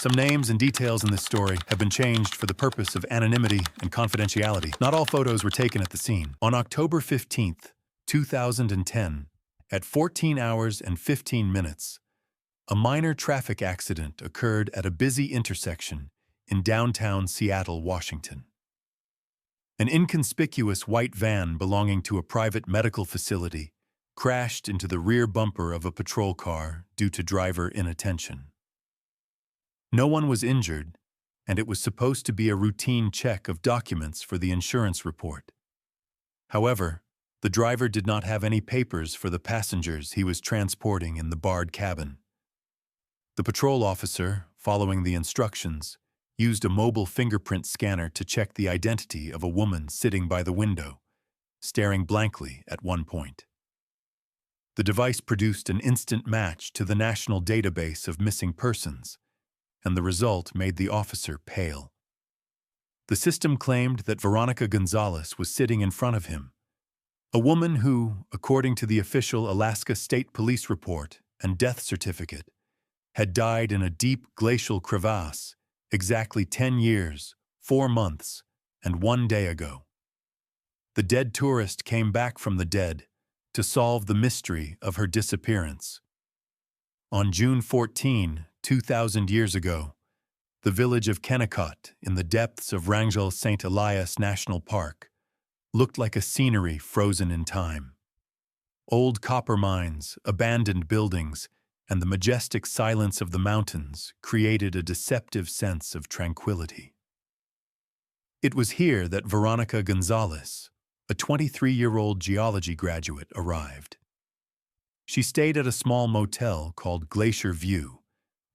Some names and details in this story have been changed for the purpose of anonymity and confidentiality. Not all photos were taken at the scene. On October 15th, 2010, at 14 hours and 15 minutes, a minor traffic accident occurred at a busy intersection in downtown Seattle, Washington. An inconspicuous white van belonging to a private medical facility crashed into the rear bumper of a patrol car due to driver inattention. No one was injured, and it was supposed to be a routine check of documents for the insurance report. However, the driver did not have any papers for the passengers he was transporting in the barred cabin. The patrol officer, following the instructions, used a mobile fingerprint scanner to check the identity of a woman sitting by the window, staring blankly at one point. The device produced an instant match to the national database of missing persons, and the result made the officer pale. The system claimed that Veronica Gonzalez was sitting in front of him, a woman who, according to the official Alaska State Police report and death certificate, had died in a deep glacial crevasse exactly 10 years, 4 months, and 1 day ago. The dead tourist came back from the dead to solve the mystery of her disappearance. On June 14, 2,000 years ago, the village of Kennecott in the depths of Wrangell St. Elias National Park looked like a scenery frozen in time. Old copper mines, abandoned buildings, and the majestic silence of the mountains created a deceptive sense of tranquility. It was here that Veronica Gonzalez, a 23-year-old geology graduate, arrived. She stayed at a small motel called Glacier View,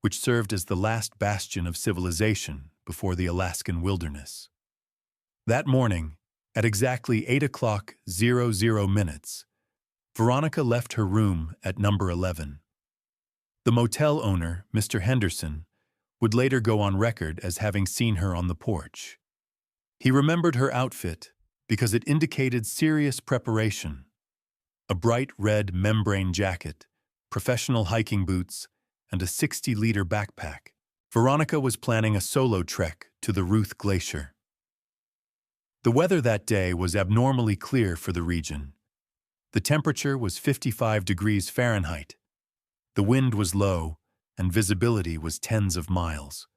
which served as the last bastion of civilization before the Alaskan wilderness. That morning, at exactly 8:00, Veronica left her room at number 11. The motel owner, Mr. Henderson, would later go on record as having seen her on the porch. He remembered her outfit because it indicated serious preparation: a bright red membrane jacket, professional hiking boots, and a 60-liter backpack. Veronica was planning a solo trek to the Ruth Glacier. The weather that day was abnormally clear for the region. The temperature was 55 degrees Fahrenheit. The wind was low, and visibility was tens of miles.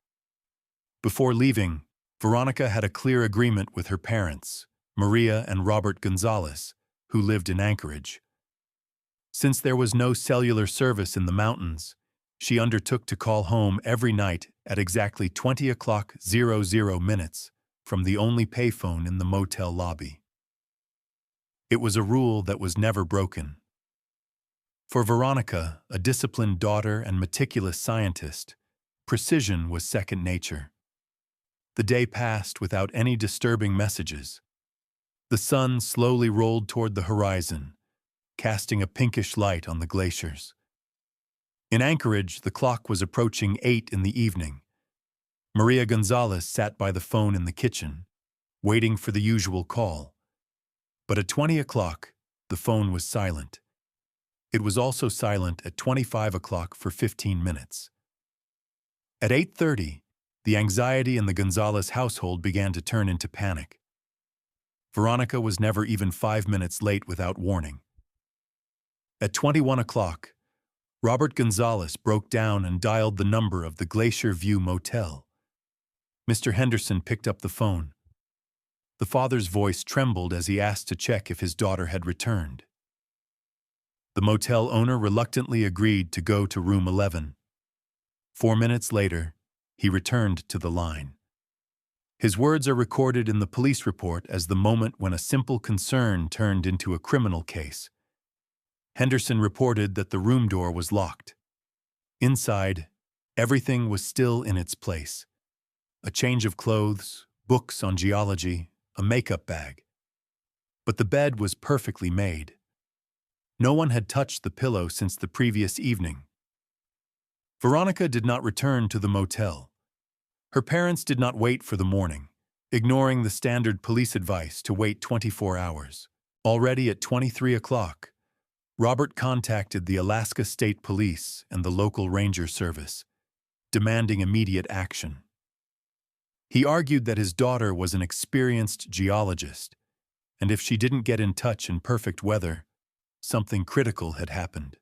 Before leaving, Veronica had a clear agreement with her parents, Maria and Robert Gonzalez, who lived in Anchorage. Since there was no cellular service in the mountains, she undertook to call home every night at exactly 20:00 from the only payphone in the motel lobby. It was a rule that was never broken. For Veronica, a disciplined daughter and meticulous scientist, precision was second nature. The day passed without any disturbing messages. The sun slowly rolled toward the horizon, casting a pinkish light on the glaciers. In Anchorage, the clock was approaching 8 in the evening. Maria Gonzalez sat by the phone in the kitchen, waiting for the usual call. But at 20:00, the phone was silent. It was also silent at 25:00 for 15 minutes. At 8:30, the anxiety in the Gonzalez household began to turn into panic. Veronica was never even 5 minutes late without warning. At 21:00, Robert Gonzalez broke down and dialed the number of the Glacier View Motel. Mr. Henderson picked up the phone. The father's voice trembled as he asked to check if his daughter had returned. The motel owner reluctantly agreed to go to room 11. 4 minutes later, he returned to the line. His words are recorded in the police report as the moment when a simple concern turned into a criminal case. Henderson reported that the room door was locked. Inside, everything was still in its place: a change of clothes, books on geology, a makeup bag. But the bed was perfectly made. No one had touched the pillow since the previous evening. Veronica did not return to the motel. Her parents did not wait for the morning, ignoring the standard police advice to wait 24 hours. Already at 23:00, Robert contacted the Alaska State Police and the local ranger service, demanding immediate action. He argued that his daughter was an experienced geologist, and if she didn't get in touch in perfect weather, something critical had happened.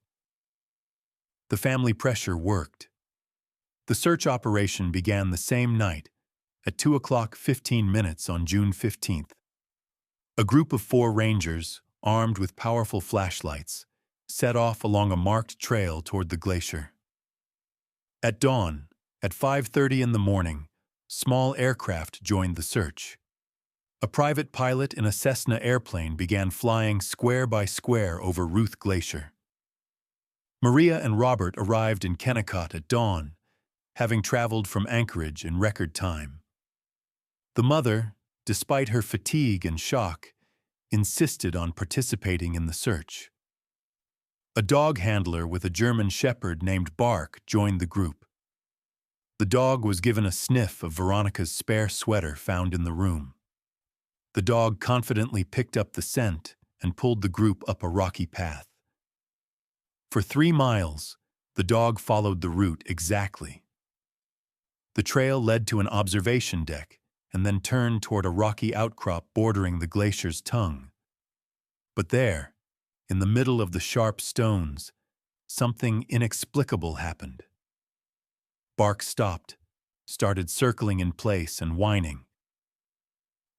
The family pressure worked. The search operation began the same night, at 2:15 on June 15th. A group of 4 rangers, armed with powerful flashlights, set off along a marked trail toward the glacier. At dawn, at 5:30 in the morning, small aircraft joined the search. A private pilot in a Cessna airplane began flying square by square over Ruth Glacier. Maria and Robert arrived in Kennecott at dawn, having traveled from Anchorage in record time. The mother, despite her fatigue and shock, insisted on participating in the search. A dog handler with a German shepherd named Bark joined the group. The dog was given a sniff of Veronica's spare sweater found in the room. The dog confidently picked up the scent and pulled the group up a rocky path. For 3 miles, the dog followed the route exactly. The trail led to an observation deck and then turned toward a rocky outcrop bordering the glacier's tongue. But there, in the middle of the sharp stones, something inexplicable happened. Bark stopped, started circling in place and whining.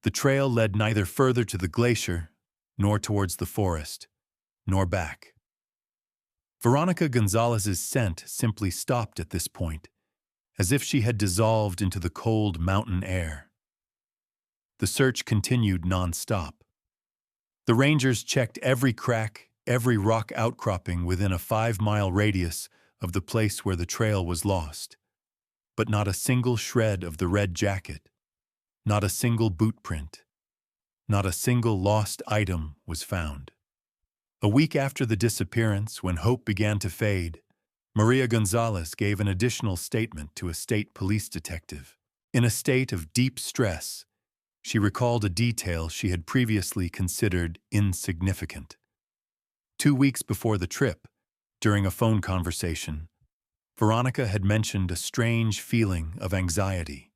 The trail led neither further to the glacier, nor towards the forest, nor back. Veronica Gonzalez's scent simply stopped at this point, as if she had dissolved into the cold mountain air. The search continued non-stop. The rangers checked every crack, every rock outcropping within a 5-mile radius of the place where the trail was lost. But not a single shred of the red jacket, not a single boot print, not a single lost item was found. A week after the disappearance, when hope began to fade, Maria Gonzalez gave an additional statement to a state police detective. In a state of deep stress, she recalled a detail she had previously considered insignificant. 2 weeks before the trip, during a phone conversation, Veronica had mentioned a strange feeling of anxiety.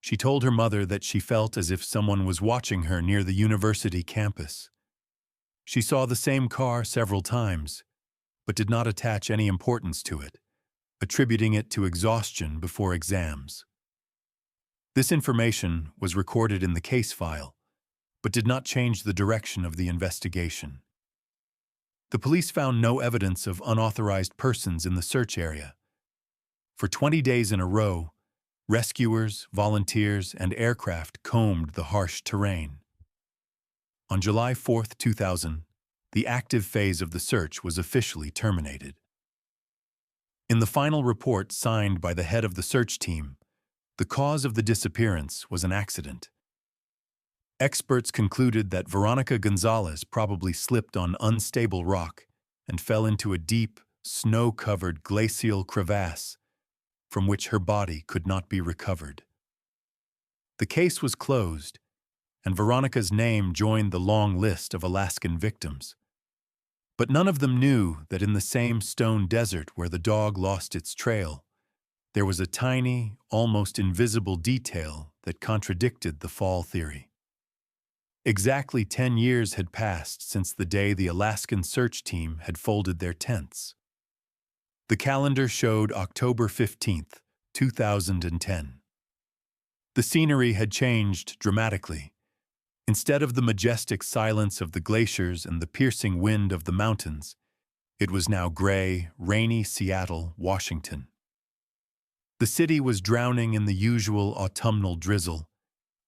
She told her mother that she felt as if someone was watching her near the university campus. She saw the same car several times, but did not attach any importance to it, attributing it to exhaustion before exams. This information was recorded in the case file, but did not change the direction of the investigation. The police found no evidence of unauthorized persons in the search area. For 20 days in a row, rescuers, volunteers, and aircraft combed the harsh terrain. On July 4, 2000, the active phase of the search was officially terminated. In the final report signed by the head of the search team, the cause of the disappearance was an accident. Experts concluded that Veronica Gonzalez probably slipped on unstable rock and fell into a deep, snow-covered glacial crevasse from which her body could not be recovered. The case was closed, and Veronica's name joined the long list of Alaskan victims. But none of them knew that in the same stone desert where the dog lost its trail, there was a tiny, almost invisible detail that contradicted the fall theory. Exactly 10 years had passed since the day the Alaskan search team had folded their tents. The calendar showed October 15th, 2010. The scenery had changed dramatically. Instead of the majestic silence of the glaciers and the piercing wind of the mountains, it was now gray, rainy Seattle, Washington. The city was drowning in the usual autumnal drizzle,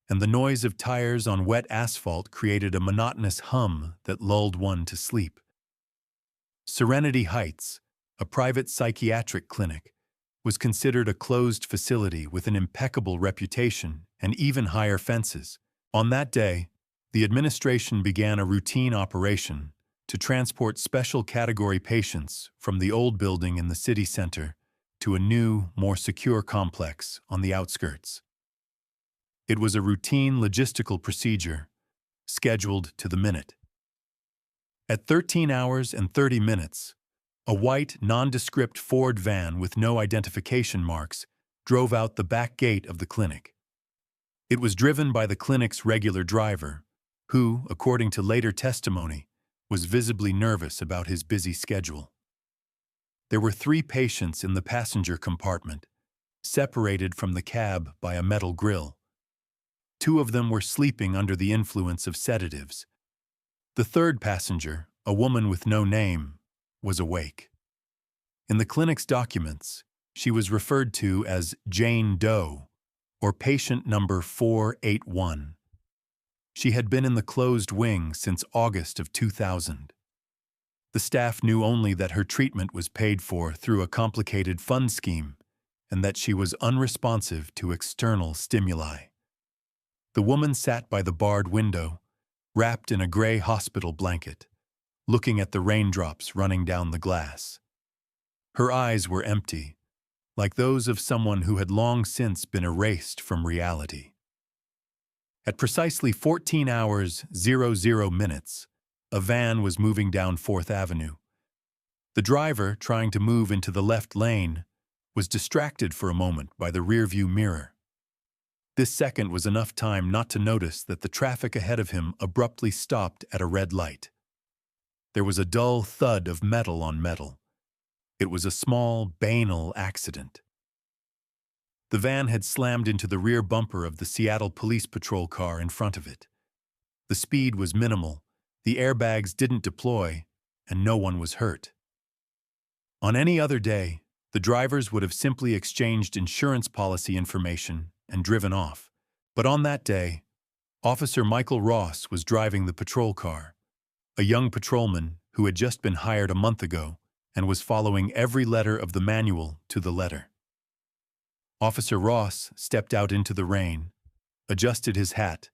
and the noise of tires on wet asphalt created a monotonous hum that lulled one to sleep. Serenity Heights, a private psychiatric clinic, was considered a closed facility with an impeccable reputation and even higher fences. On that day, the administration began a routine operation to transport special category patients from the old building in the city center to a new, more secure complex on the outskirts. It was a routine logistical procedure, scheduled to the minute. At 13 hours and 30 minutes, A white, nondescript Ford van with no identification marks drove out the back gate of the clinic. It was driven by the clinic's regular driver, who, according to later testimony, was visibly nervous about his busy schedule. There were 3 patients in the passenger compartment, separated from the cab by a metal grill. 2 of them were sleeping under the influence of sedatives. The 3rd passenger, a woman with no name, was awake. In the clinic's documents, she was referred to as Jane Doe, or patient number 481. She had been in the closed wing since August of 2000. The staff knew only that her treatment was paid for through a complicated fund scheme and that she was unresponsive to external stimuli. The woman sat by the barred window, wrapped in a gray hospital blanket, looking at the raindrops running down the glass. Her eyes were empty, like those of someone who had long since been erased from reality. At precisely 14 hours 00 minutes, a van was moving down 4th Avenue. The driver, trying to move into the left lane, was distracted for a moment by the rearview mirror. This second was enough time not to notice that the traffic ahead of him abruptly stopped at a red light. There was a dull thud of metal on metal. It was a small, banal accident. The van had slammed into the rear bumper of the Seattle Police Patrol car in front of it. The speed was minimal, the airbags didn't deploy, and no one was hurt. On any other day, the drivers would have simply exchanged insurance policy information and driven off. But on that day, Officer Michael Ross was driving the patrol car, a young patrolman who had just been hired a month ago and was following every letter of the manual to the letter. Officer Ross stepped out into the rain, adjusted his hat,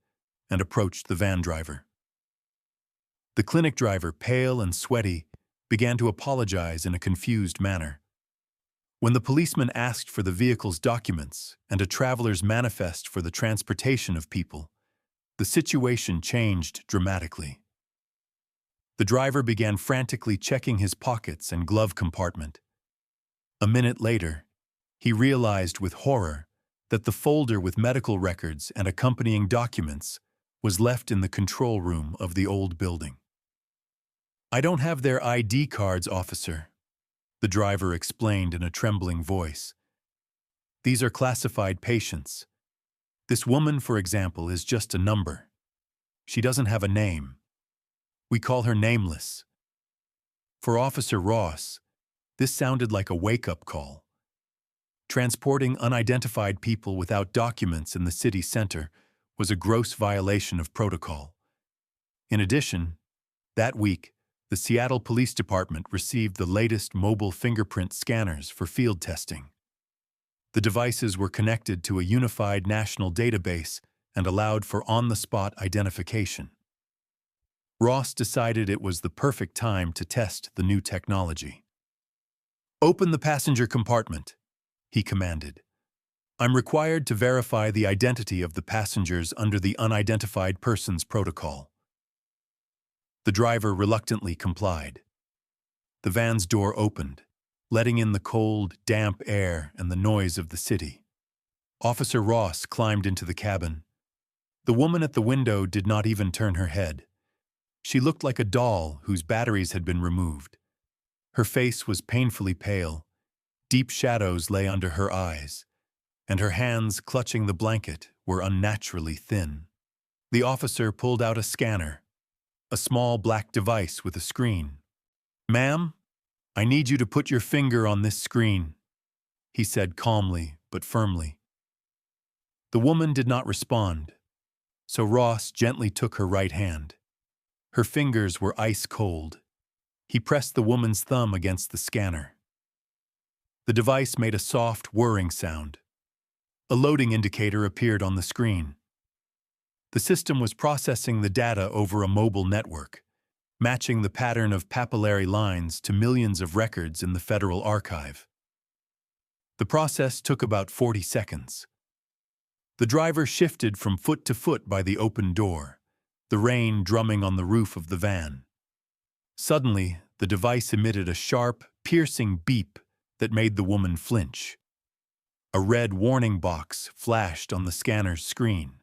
and approached the van driver. The clinic driver, pale and sweaty, began to apologize in a confused manner. When the policeman asked for the vehicle's documents and a traveler's manifest for the transportation of people, the situation changed dramatically. The driver began frantically checking his pockets and glove compartment. A minute later, he realized with horror that the folder with medical records and accompanying documents was left in the control room of the old building. "I don't have their ID cards, officer," the driver explained in a trembling voice. "These are classified patients. This woman, for example, is just a number. She doesn't have a name. We call her nameless." For Officer Ross, this sounded like a wake-up call. Transporting unidentified people without documents in the city center was a gross violation of protocol. In addition, that week, the Seattle Police Department received the latest mobile fingerprint scanners for field testing. The devices were connected to a unified national database and allowed for on-the-spot identification. Ross decided it was the perfect time to test the new technology. "Open the passenger compartment," he commanded. "I'm required to verify the identity of the passengers under the Unidentified Persons Protocol." The driver reluctantly complied. The van's door opened, letting in the cold, damp air and the noise of the city. Officer Ross climbed into the cabin. The woman at the window did not even turn her head. She looked like a doll whose batteries had been removed. Her face was painfully pale. Deep shadows lay under her eyes, and her hands clutching the blanket were unnaturally thin. The officer pulled out a scanner, a small black device with a screen. "Ma'am, I need you to put your finger on this screen," he said calmly but firmly. The woman did not respond, so Ross gently took her right hand. Her fingers were ice cold. He pressed the woman's thumb against the scanner. The device made a soft, whirring sound. A loading indicator appeared on the screen. The system was processing the data over a mobile network, matching the pattern of papillary lines to millions of records in the Federal Archive. The process took about 40 seconds. The driver shifted from foot to foot by the open door, the rain drumming on the roof of the van. Suddenly, the device emitted a sharp, piercing beep that made the woman flinch. A red warning box flashed on the scanner's screen.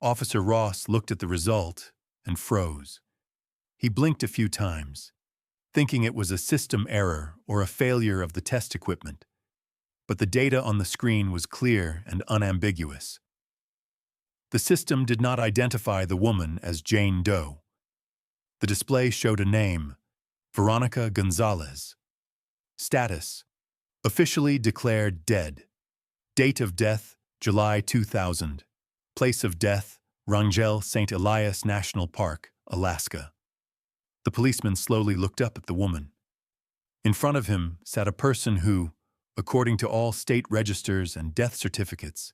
Officer Ross looked at the result and froze. He blinked a few times, thinking it was a system error or a failure of the test equipment. But the data on the screen was clear and unambiguous. The system did not identify the woman as Jane Doe. The display showed a name, Veronica Gonzalez. Status: officially declared dead. Date of death: July 2000. Place of death: Rangel St. Elias National Park, Alaska. The policeman slowly looked up at the woman. In front of him sat a person who, according to all state registers and death certificates,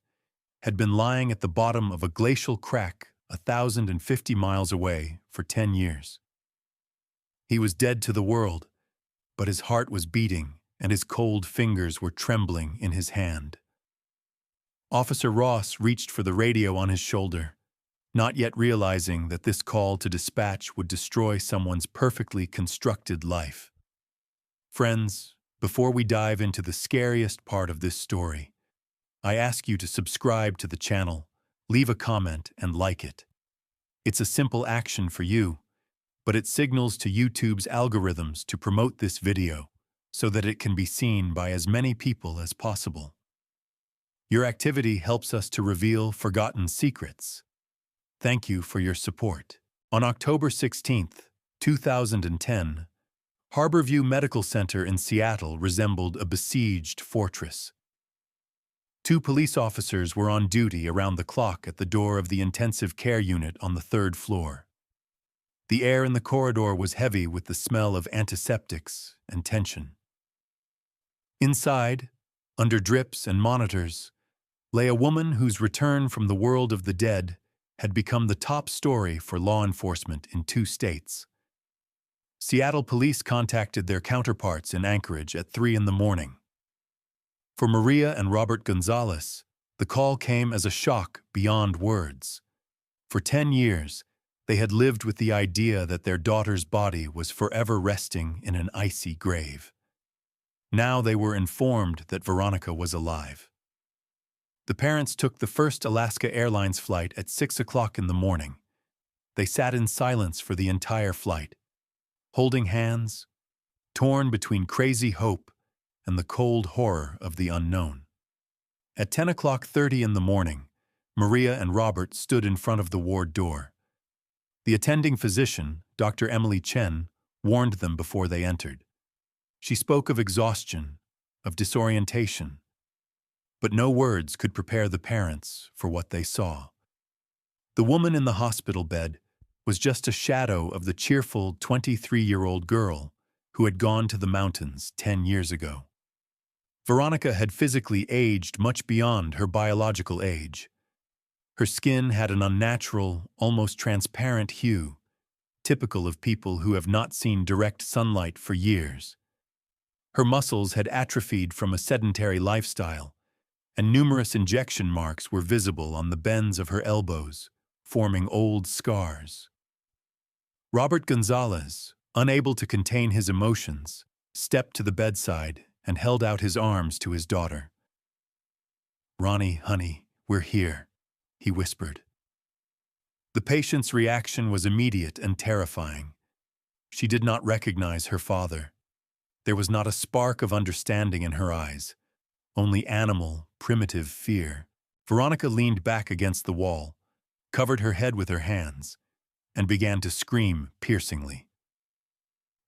had been lying at the bottom of a glacial crack 1,050 miles away for 10 years. He was dead to the world, but his heart was beating and his cold fingers were trembling in his hand. Officer Ross reached for the radio on his shoulder, not yet realizing that this call to dispatch would destroy someone's perfectly constructed life. Friends, before we dive into the scariest part of this story, I ask you to subscribe to the channel, leave a comment, and like it. It's a simple action for you, but it signals to YouTube's algorithms to promote this video so that it can be seen by as many people as possible. Your activity helps us to reveal forgotten secrets. Thank you for your support. On October 16, 2010, Harborview Medical Center in Seattle resembled a besieged fortress. 2 police officers were on duty around the clock at the door of the intensive care unit on the 3rd floor. The air in the corridor was heavy with the smell of antiseptics and tension. Inside, under drips and monitors, lay a woman whose return from the world of the dead had become the top story for law enforcement in 2 states. Seattle police contacted their counterparts in Anchorage at 3 in the morning. For Maria and Robert Gonzalez, the call came as a shock beyond words. For 10 years, they had lived with the idea that their daughter's body was forever resting in an icy grave. Now they were informed that Veronica was alive. The parents took the first Alaska Airlines flight at 6 o'clock in the morning. They sat in silence for the entire flight, holding hands, torn between crazy hope and the cold horror of the unknown. At 10:30 in the morning, Maria and Robert stood in front of the ward door. The attending physician, Dr. Emily Chen, warned them before they entered. She spoke of exhaustion, of disorientation, but no words could prepare the parents for what they saw. The woman in the hospital bed was just a shadow of the cheerful 23-year-old girl who had gone to the mountains 10 years ago. Veronica had physically aged much beyond her biological age. Her skin had an unnatural, almost transparent hue, typical of people who have not seen direct sunlight for years. Her muscles had atrophied from a sedentary lifestyle, and numerous injection marks were visible on the bends of her elbows, forming old scars. Robert Gonzalez, unable to contain his emotions, stepped to the bedside and held out his arms to his daughter. "Ronnie, honey, we're here," he whispered. The patient's reaction was immediate and terrifying. She did not recognize her father. There was not a spark of understanding in her eyes, only animal, primitive fear. Veronica leaned back against the wall, covered her head with her hands, and began to scream piercingly.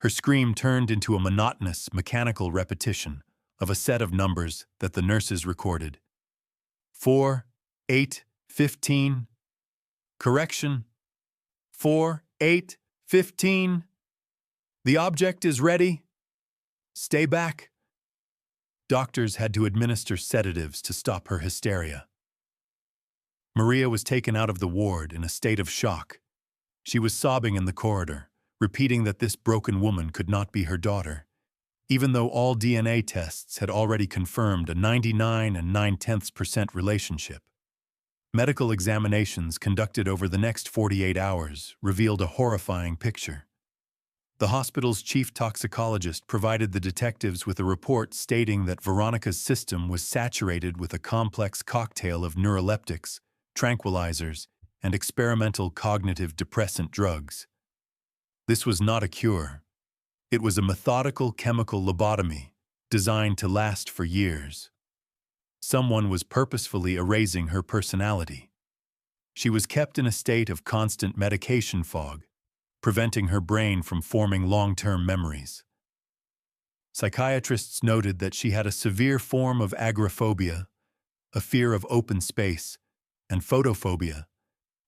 Her scream turned into a monotonous, mechanical repetition of a set of numbers that the nurses recorded. 4, 8, 15. Correction. 4, 8, 15. The object is ready. Stay back. Doctors had to administer sedatives to stop her hysteria. Maria was taken out of the ward in a state of shock. She was sobbing in the corridor, repeating that this broken woman could not be her daughter, even though all DNA tests had already confirmed a 99 and 9/10% relationship. Medical examinations conducted over the next 48 hours revealed a horrifying picture. The hospital's chief toxicologist provided the detectives with a report stating that Veronica's system was saturated with a complex cocktail of neuroleptics, tranquilizers, and experimental cognitive depressant drugs. This was not a cure. It was a methodical chemical lobotomy designed to last for years. Someone was purposefully erasing her personality. She was kept in a state of constant medication fog, preventing her brain from forming long-term memories. Psychiatrists noted that she had a severe form of agoraphobia, a fear of open space, and photophobia,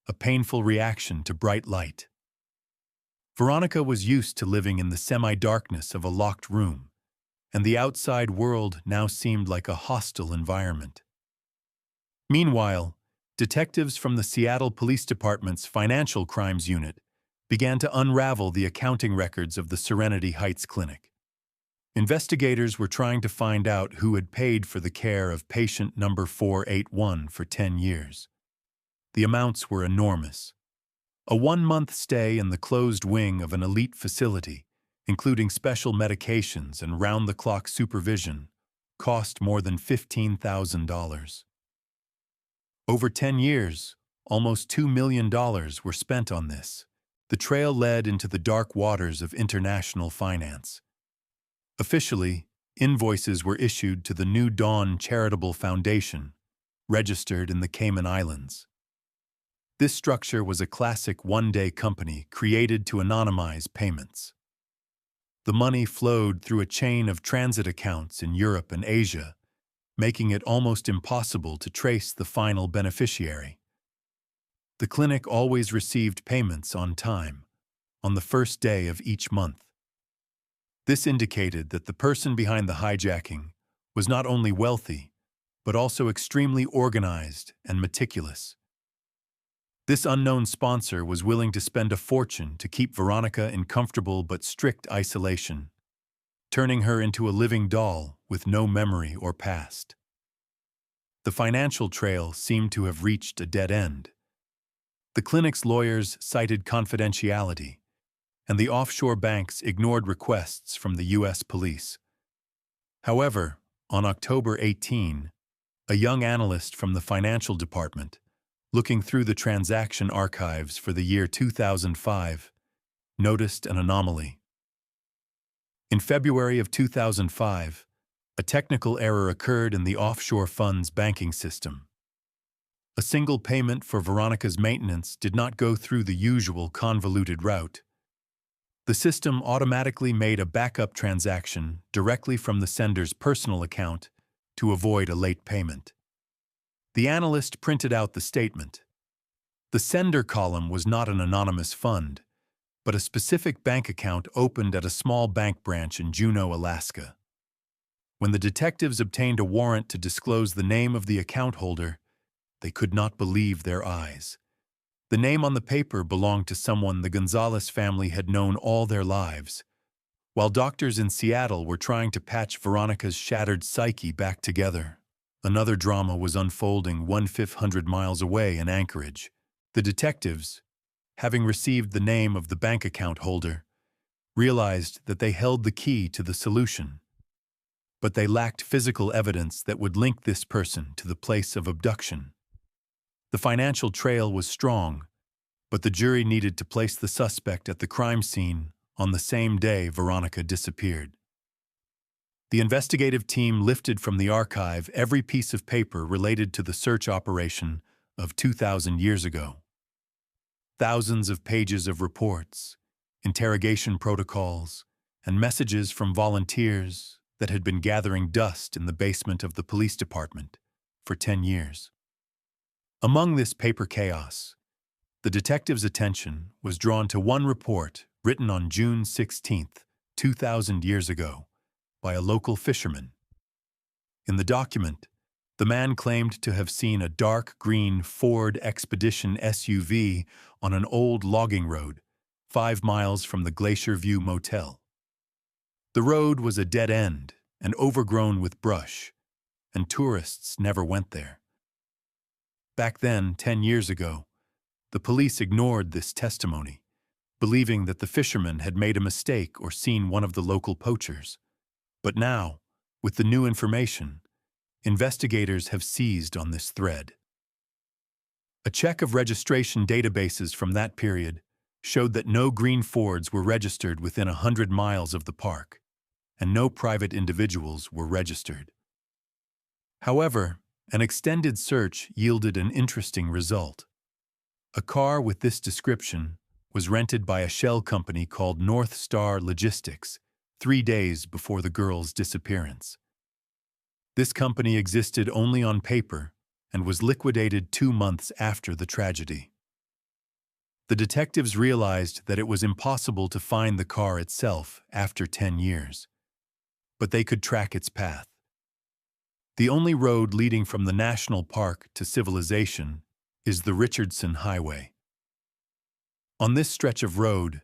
a painful reaction to bright light. Veronica was used to living in the semi-darkness of a locked room, and the outside world now seemed like a hostile environment. Meanwhile, detectives from the Seattle Police Department's Financial Crimes Unit began to unravel the accounting records of the Serenity Heights Clinic. Investigators were trying to find out who had paid for the care of patient number 481 for 10 years. The amounts were enormous. A 1-month stay in the closed wing of an elite facility, including special medications and round-the-clock supervision, cost more than $15,000. Over 10 years, almost $2 million were spent on this. The trail led into the dark waters of international finance. Officially, invoices were issued to the New Dawn Charitable Foundation, registered in the Cayman Islands. This structure was a classic one-day company created to anonymize payments. The money flowed through a chain of transit accounts in Europe and Asia, making it almost impossible to trace the final beneficiary. The clinic always received payments on time, on the first day of each month. This indicated that the person behind the hijacking was not only wealthy, but also extremely organized and meticulous. This unknown sponsor was willing to spend a fortune to keep Veronica in comfortable but strict isolation, turning her into a living doll with no memory or past. The financial trail seemed to have reached a dead end. The clinic's lawyers cited confidentiality, and the offshore banks ignored requests from the U.S. police. However, on October 18, a young analyst from the financial department, looking through the transaction archives for the year 2005, noticed an anomaly. In February of 2005, a technical error occurred in the offshore fund's banking system. A single payment for Veronica's maintenance did not go through the usual convoluted route. The system automatically made a backup transaction directly from the sender's personal account to avoid a late payment. The analyst printed out the statement. The sender column was not an anonymous fund, but a specific bank account opened at a small bank branch in Juneau, Alaska. When the detectives obtained a warrant to disclose the name of the account holder, they could not believe their eyes. The name on the paper belonged to someone the Gonzalez family had known all their lives, while doctors in Seattle were trying to patch Veronica's shattered psyche back together. Another drama was unfolding 1,500 miles away in Anchorage. The detectives, having received the name of the bank account holder, realized that they held the key to the solution. But they lacked physical evidence that would link this person to the place of abduction. The financial trail was strong, but the jury needed to place the suspect at the crime scene on the same day Veronica disappeared. The investigative team lifted from the archive every piece of paper related to the search operation of 2,000 years ago. Thousands of pages of reports, interrogation protocols, and messages from volunteers that had been gathering dust in the basement of the police department for 10 years. Among this paper chaos, the detectives' attention was drawn to one report written on June 16, 2,000 years ago, by a local fisherman. In the document, the man claimed to have seen a dark green Ford Expedition SUV on an old logging road 5 miles from the Glacier View Motel. The road was a dead end and overgrown with brush, and tourists never went there. Back then, 10 years ago, the police ignored this testimony, believing that the fisherman had made a mistake or seen one of the local poachers. But now, with the new information, investigators have seized on this thread. A check of registration databases from that period showed that no green Fords were registered within 100 miles of the park, and no private individuals were registered. However, an extended search yielded an interesting result. A car with this description was rented by a shell company called North Star Logistics 3 days before the girl's disappearance. This company existed only on paper and was liquidated 2 months after the tragedy. The detectives realized that it was impossible to find the car itself after 10 years, but they could track its path. The only road leading from the national park to civilization is the Richardson Highway. On this stretch of road,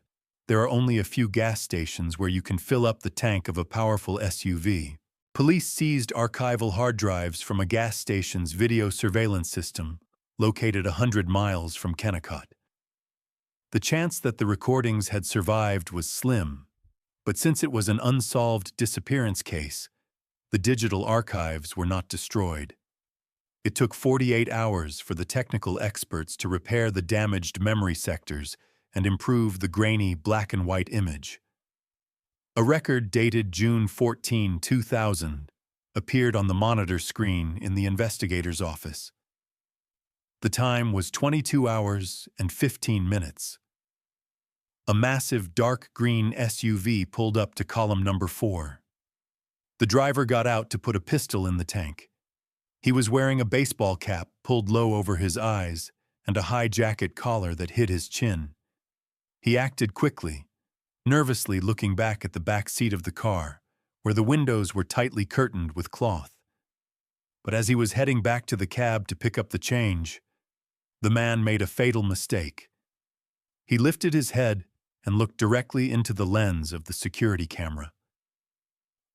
there are only a few gas stations where you can fill up the tank of a powerful SUV. Police seized archival hard drives from a gas station's video surveillance system located 100 miles from Kennecott. The chance that the recordings had survived was slim, but since it was an unsolved disappearance case, the digital archives were not destroyed. It took 48 hours for the technical experts to repair the damaged memory sectors and improve the grainy black-and-white image. A record dated June 14, 2000, appeared on the monitor screen in the investigator's office. The time was 22 hours and 15 minutes. A massive dark green SUV pulled up to column number 4. The driver got out to put a pistol in the tank. He was wearing a baseball cap pulled low over his eyes and a high jacket collar that hid his chin. He acted quickly, nervously looking back at the back seat of the car, where the windows were tightly curtained with cloth. But as he was heading back to the cab to pick up the change, the man made a fatal mistake. He lifted his head and looked directly into the lens of the security camera.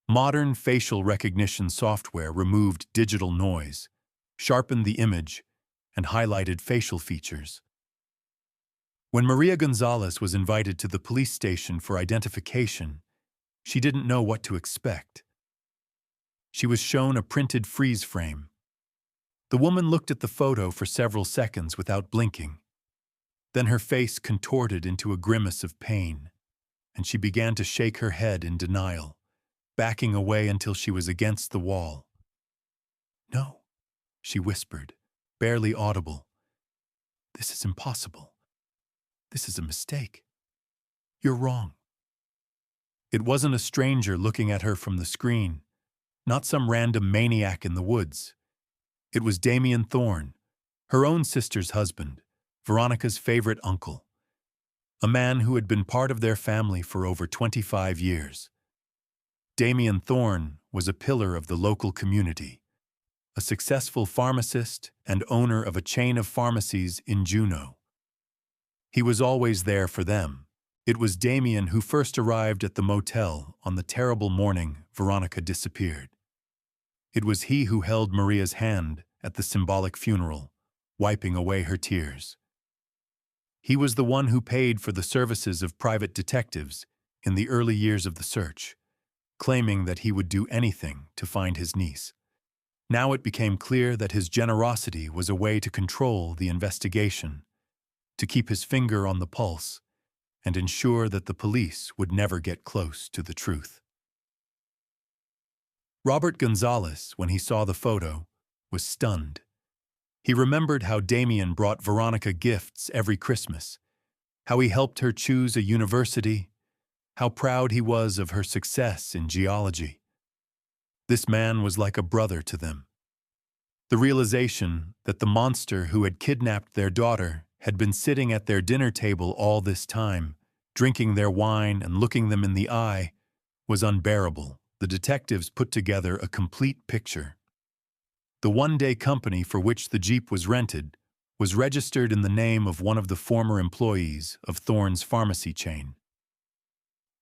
Modern facial recognition software removed digital noise, sharpened the image, and highlighted facial features. When Maria Gonzalez was invited to the police station for identification, she didn't know what to expect. She was shown a printed freeze frame. The woman looked at the photo for several seconds without blinking. Then her face contorted into a grimace of pain, and she began to shake her head in denial, backing away until she was against the wall. "No," she whispered, barely audible. "This is impossible. This is a mistake. You're wrong." It wasn't a stranger looking at her from the screen, not some random maniac in the woods. It was Damien Thorne, her own sister's husband, Veronica's favorite uncle, a man who had been part of their family for over 25 years. Damien Thorne was a pillar of the local community, a successful pharmacist and owner of a chain of pharmacies in Juneau. He was always there for them. It was Damien who first arrived at the motel on the terrible morning Veronica disappeared. It was he who held Maria's hand at the symbolic funeral, wiping away her tears. He was the one who paid for the services of private detectives in the early years of the search, claiming that he would do anything to find his niece. Now it became clear that his generosity was a way to control the investigation, to keep his finger on the pulse, and ensure that the police would never get close to the truth. Robert Gonzalez, when he saw the photo, was stunned. He remembered how Damien brought Veronica gifts every Christmas, how he helped her choose a university, how proud he was of her success in geology. This man was like a brother to them. The realization that the monster who had kidnapped their daughter had been sitting at their dinner table all this time, drinking their wine and looking them in the eye, was unbearable. The detectives put together a complete picture. The one-day company for which the Jeep was rented was registered in the name of one of the former employees of Thorne's pharmacy chain.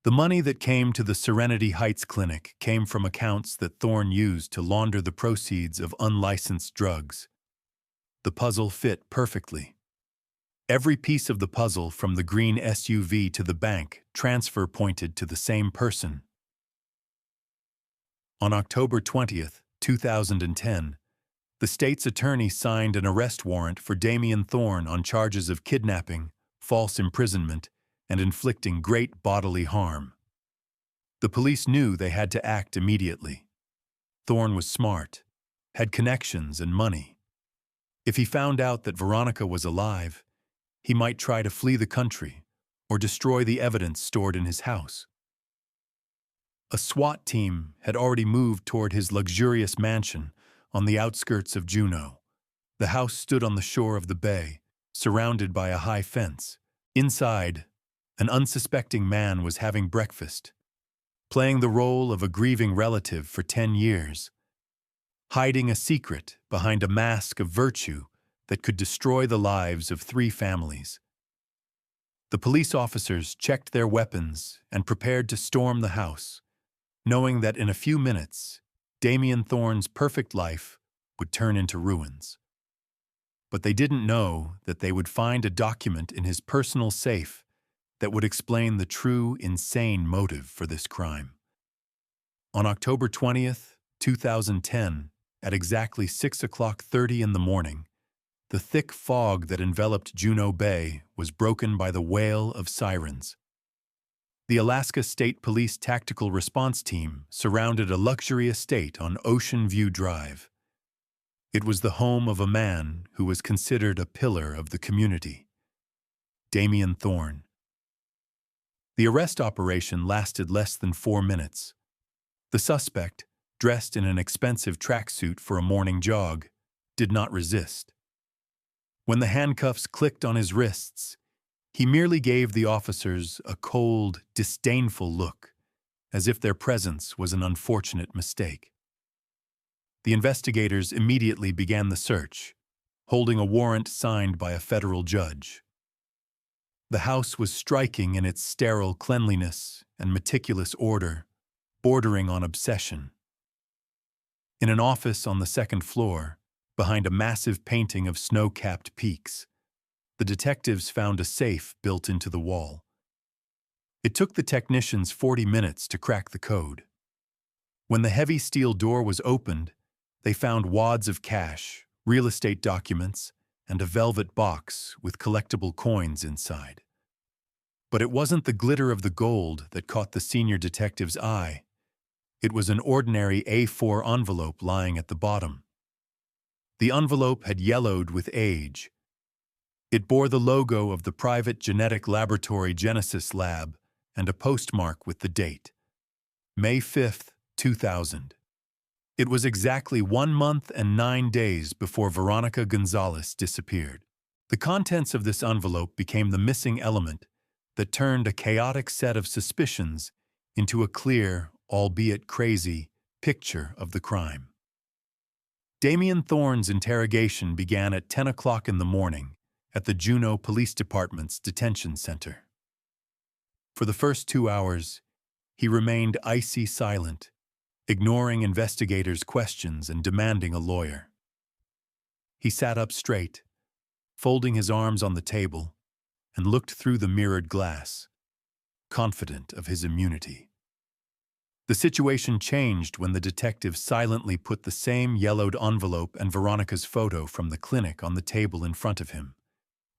The money that came to the Serenity Heights Clinic came from accounts that Thorne used to launder the proceeds of unlicensed drugs. The puzzle fit perfectly. Every piece of the puzzle, from the green SUV to the bank transfer, pointed to the same person. On October 20th, 2010, the state's attorney signed an arrest warrant for Damien Thorn on charges of kidnapping, false imprisonment, and inflicting great bodily harm. The police knew they had to act immediately. Thorn was smart, had connections and money. If he found out that Veronica was alive, he might try to flee the country or destroy the evidence stored in his house. A SWAT team had already moved toward his luxurious mansion on the outskirts of Juneau. The house stood on the shore of the bay, surrounded by a high fence. Inside, an unsuspecting man was having breakfast, playing the role of a grieving relative for 10 years, hiding a secret behind a mask of virtue that could destroy the lives of 3 families. The police officers checked their weapons and prepared to storm the house, knowing that in a few minutes, Damien Thorn's perfect life would turn into ruins. But they didn't know that they would find a document in his personal safe that would explain the true, insane motive for this crime. On October 20th, 2010, at exactly 6:30 in the morning, the thick fog that enveloped Juneau Bay was broken by the wail of sirens. The Alaska State Police Tactical Response Team surrounded a luxury estate on Ocean View Drive. It was the home of a man who was considered a pillar of the community, Damien Thorn. The arrest operation lasted less than 4 minutes. The suspect, dressed in an expensive tracksuit for a morning jog, did not resist. When the handcuffs clicked on his wrists, he merely gave the officers a cold, disdainful look, as if their presence was an unfortunate mistake. The investigators immediately began the search, holding a warrant signed by a federal judge. The house was striking in its sterile cleanliness and meticulous order, bordering on obsession. In an office on the 2nd floor, behind a massive painting of snow-capped peaks, the detectives found a safe built into the wall. It took the technicians 40 minutes to crack the code. When the heavy steel door was opened, they found wads of cash, real estate documents, and a velvet box with collectible coins inside. But it wasn't the glitter of the gold that caught the senior detective's eye. It was an ordinary A4 envelope lying at the bottom. The envelope had yellowed with age. It bore the logo of the private genetic laboratory Genesis Lab and a postmark with the date, May 5th, 2000. It was exactly 1 month and 9 days before Veronica Gonzalez disappeared. The contents of this envelope became the missing element that turned a chaotic set of suspicions into a clear, albeit crazy, picture of the crime. Damien Thorn's interrogation began at 10 o'clock in the morning at the Juneau Police Department's detention center. For the first 2 hours, he remained icy silent, ignoring investigators' questions and demanding a lawyer. He sat up straight, folding his arms on the table, and looked through the mirrored glass, confident of his immunity. The situation changed when the detective silently put the same yellowed envelope and Veronica's photo from the clinic on the table in front of him.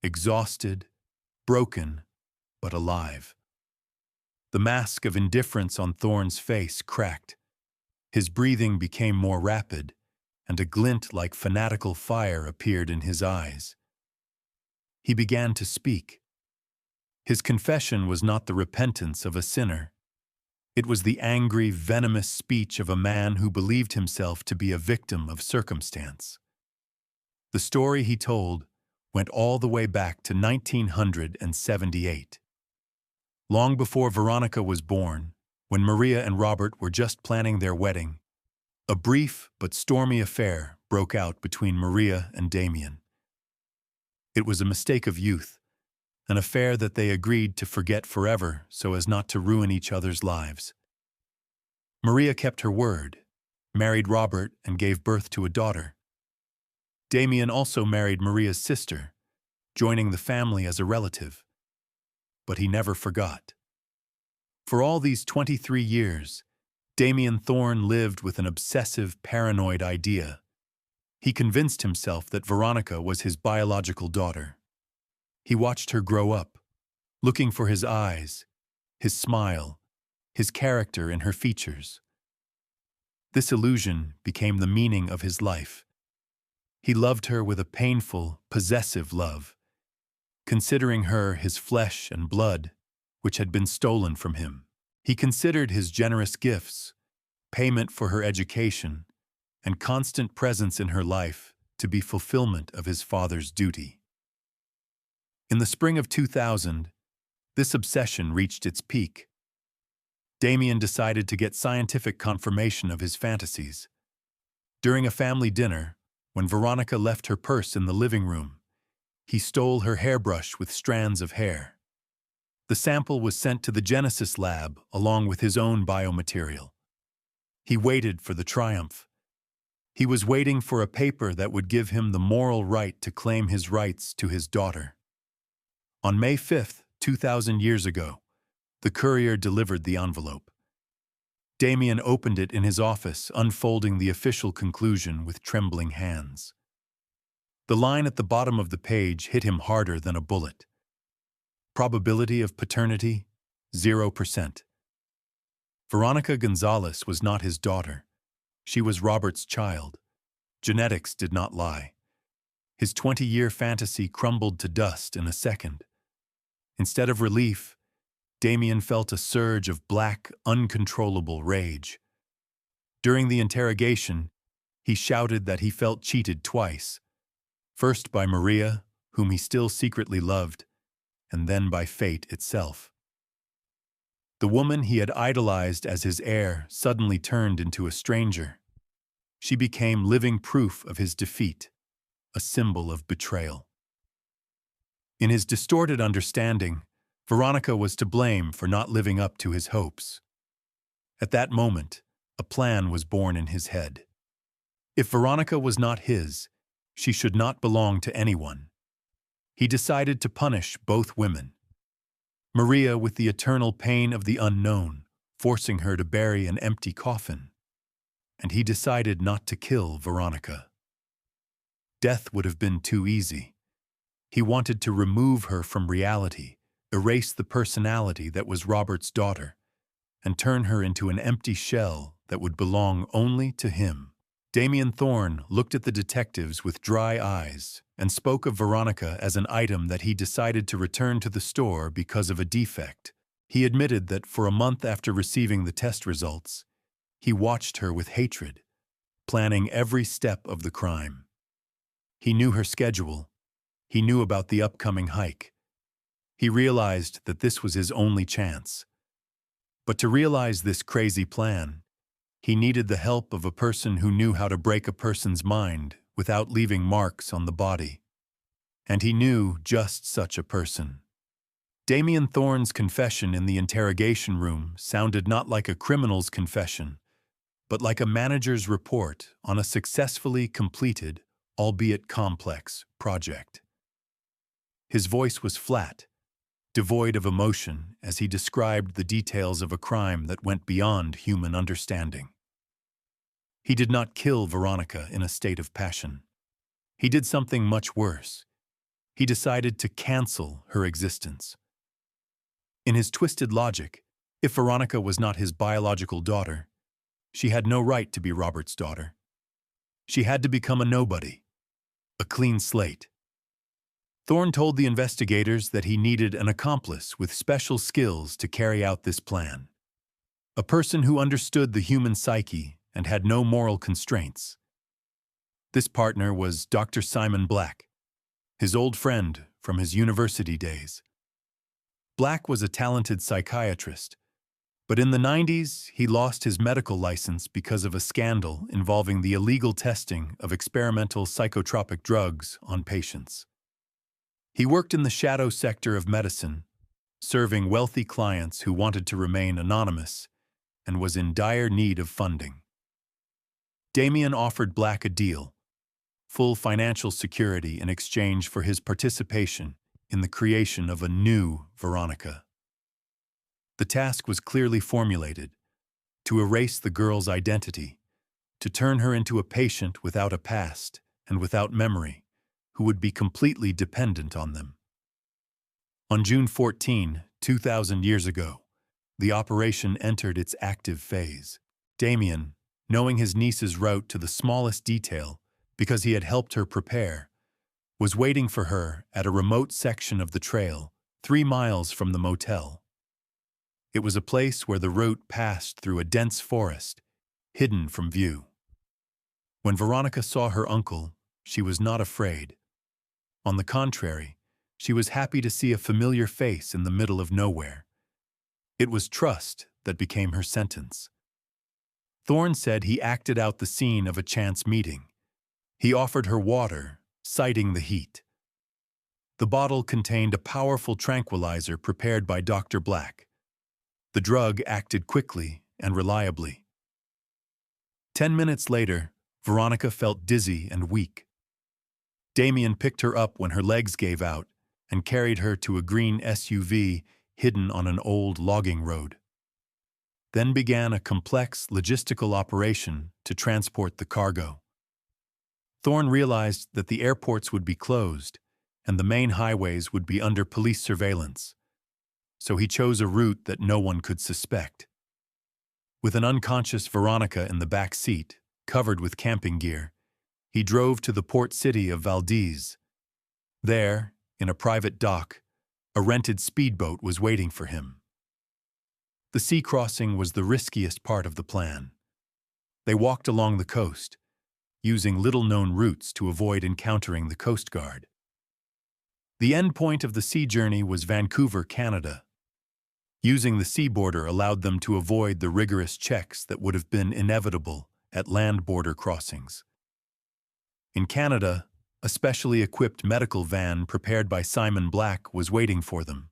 Exhausted, broken, but alive. The mask of indifference on Thorn's face cracked. His breathing became more rapid, and a glint like fanatical fire appeared in his eyes. He began to speak. His confession was not the repentance of a sinner. It was the angry, venomous speech of a man who believed himself to be a victim of circumstance. The story he told went all the way back to 1978. Long before Veronica was born, when Maria and Robert were just planning their wedding, a brief but stormy affair broke out between Maria and Damien. It was a mistake of youth, an affair that they agreed to forget forever so as not to ruin each other's lives. Maria kept her word, married Robert, and gave birth to a daughter. Damien also married Maria's sister, joining the family as a relative. But he never forgot. For all these 23 years, Damien Thorne lived with an obsessive, paranoid idea. He convinced himself that Veronica was his biological daughter. He watched her grow up, looking for his eyes, his smile, his character in her features. This illusion became the meaning of his life. He loved her with a painful, possessive love, considering her his flesh and blood, which had been stolen from him. He considered his generous gifts, payment for her education, and constant presence in her life to be fulfillment of his father's duty. In the spring of 2000, this obsession reached its peak. Damien decided to get scientific confirmation of his fantasies. During a family dinner, when Veronica left her purse in the living room, he stole her hairbrush with strands of hair. The sample was sent to the Genesis lab along with his own biomaterial. He waited for the triumph. He was waiting for a paper that would give him the moral right to claim his rights to his daughter. On May 5th, 2,000 years ago, the courier delivered the envelope. Damien opened it in his office, unfolding the official conclusion with trembling hands. The line at the bottom of the page hit him harder than a bullet. Probability of paternity, 0%. Veronica Gonzalez was not his daughter. She was Robert's child. Genetics did not lie. His 20-year fantasy crumbled to dust in a second. Instead of relief, Damien felt a surge of black, uncontrollable rage. During the interrogation, he shouted that he felt cheated twice. First by Maria, whom he still secretly loved, and then by fate itself. The woman he had idolized as his heir suddenly turned into a stranger. She became living proof of his defeat, a symbol of betrayal. In his distorted understanding, Veronica was to blame for not living up to his hopes. At that moment, a plan was born in his head. If Veronica was not his, she should not belong to anyone. He decided to punish both women. Maria with the eternal pain of the unknown, forcing her to bury an empty coffin. And he decided not to kill Veronica. Death would have been too easy. He wanted to remove her from reality, erase the personality that was Robert's daughter, and turn her into an empty shell that would belong only to him. Damien Thorne looked at the detectives with dry eyes and spoke of Veronica as an item that he decided to return to the store because of a defect. He admitted that for a month after receiving the test results, he watched her with hatred, planning every step of the crime. He knew her schedule. He knew about the upcoming hike. He realized that this was his only chance. But to realize this crazy plan, he needed the help of a person who knew how to break a person's mind without leaving marks on the body. And he knew just such a person. Damien Thorne's confession in the interrogation room sounded not like a criminal's confession, but like a manager's report on a successfully completed, albeit complex, project. His voice was flat, devoid of emotion as he described the details of a crime that went beyond human understanding. He did not kill Veronica in a state of passion. He did something much worse. He decided to cancel her existence. In his twisted logic, if Veronica was not his biological daughter, she had no right to be Robert's daughter. She had to become a nobody, a clean slate. Thorne told the investigators that he needed an accomplice with special skills to carry out this plan. A person who understood the human psyche and had no moral constraints. This partner was Dr. Simon Black, his old friend from his university days. Black was a talented psychiatrist, but in the 90s he lost his medical license because of a scandal involving the illegal testing of experimental psychotropic drugs on patients. He worked in the shadow sector of medicine, serving wealthy clients who wanted to remain anonymous and was in dire need of funding. Damien offered Black a deal. full financial security in exchange for his participation in the creation of a new Veronica. The task was clearly formulated: to erase the girl's identity, to turn her into a patient without a past and without memory, who would be completely dependent on them. On June 14, 2,000 years ago, the operation entered its active phase. Damien, knowing his niece's route to the smallest detail because he had helped her prepare, was waiting for her at a remote section of the trail, 3 miles from the motel. It was a place where the route passed through a dense forest, hidden from view. When Veronica saw her uncle, she was not afraid. On the contrary, she was happy to see a familiar face in the middle of nowhere. It was trust that became her sentence. Thorne said he acted out the scene of a chance meeting. He offered her water, citing the heat. The bottle contained a powerful tranquilizer prepared by Dr. Black. The drug acted quickly and reliably. 10 minutes later, Veronica felt dizzy and weak. Damien picked her up when her legs gave out and carried her to a green SUV hidden on an old logging road. Then began a complex logistical operation to transport the cargo. Thorne realized that the airports would be closed and the main highways would be under police surveillance, so he chose a route that no one could suspect. With an unconscious Veronica in the back seat, covered with camping gear, he drove to the port city of Valdez. There, in a private dock, a rented speedboat was waiting for him. The sea crossing was the riskiest part of the plan. They walked along the coast, using little-known routes to avoid encountering the Coast Guard. The end point of the sea journey was Vancouver, Canada. Using the sea border allowed them to avoid the rigorous checks that would have been inevitable at land border crossings. In Canada, a specially equipped medical van prepared by Simon Black was waiting for them.